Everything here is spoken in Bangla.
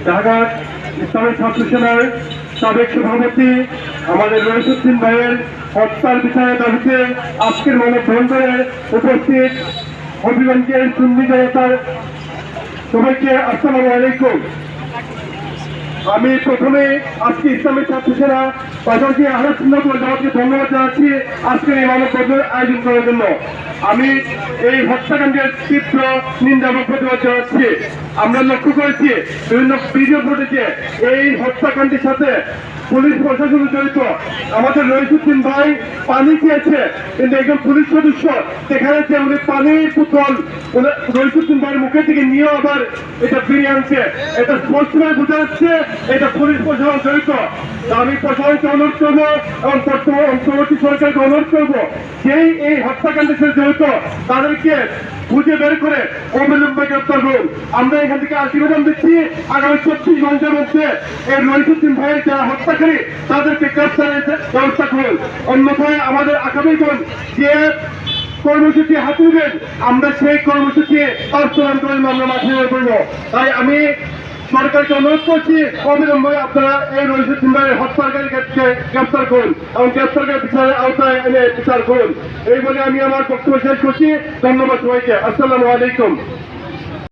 ঢাকা ইসলামী ছাত্র সেনার সাবেক সভাপতি আমাদের রইসুদ্দিন ভাইয়ের হত্যার বিচারের দাবিতে আজকের মানববন্ধনে উপস্থিত হবিগঞ্জের সুন্নি জনতার সবাইকে আসসালামু আলাইকুম। আমি প্রথমে আজকে ইসলামী ছাত্র সেনা পাশাপাশি আহ্লাদ সুন্নাত ওয়াল জামাতকে ধন্যবাদ জানাচ্ছি আজকের এই মানববন্ধনের আয়োজন করার জন্য। আমি এই হত্যাকাণ্ডের তীব্র নিন্দা এবং প্রতিবাদ জানাচ্ছি। আমরা লক্ষ্য করেছি বিভিন্ন ভিডিও ফুটেজে এই হত্যাকাণ্ডের সাথে পুলিশ প্রশাসন জড়িত। আমাদের রইসুদ্দিন ভাই পানি খেয়েছে, কিন্তু একজন পুলিশ সদস্য সেখানে যে উনি পানির বোতল রইসুদ্দিন ভাইয়ের মুখে থেকে নিয়ে আবার এটা ফিরিয়ে আনছে, এটা স্পষ্টভাবে বোঝা যাচ্ছে এটা পুলিশ প্রশাসন জড়িত। আমি প্রশাসনকে অনুরোধ করবো এবং পরবর্তী সরকারকে অনুরোধ করবো যেই এই হত্যাকাণ্ডের সাথে জড়িত তাদেরকে খুঁজে বের করে অবিলম্বে গ্রেপ্তার করুন। আমরা এখান থেকে আশীর্বাদ দিচ্ছি আগামী 24 ঘন্টার মধ্যে এই রইসুদ্দিন ভাইয়ের যারা হত্যাকারী তাদেরকে গ্রেপ্তারের ব্যবস্থা করুন। অন্যথায় আমাদের আগামীগণ যে কর্মসূচি হাতিবেন আমরা সেই কর্মসূচি বাস্তবায়ন করে আমরা মাঠে করবো। তাই আমি সরকারকে অনুরোধ করছি অবিলম্বে আপনারা এই রইসুদ্দিন ভাইয়ের হত্যাকারীকে গ্রেপ্তার করুন এবং গ্রেপ্তারকে বিচারের আওতায় এনে বিচার করুন। এই বলে আমি আমার বক্তব্য শেষ করছি। ধন্যবাদ সবাইকে। আসসালামু আলাইকুম।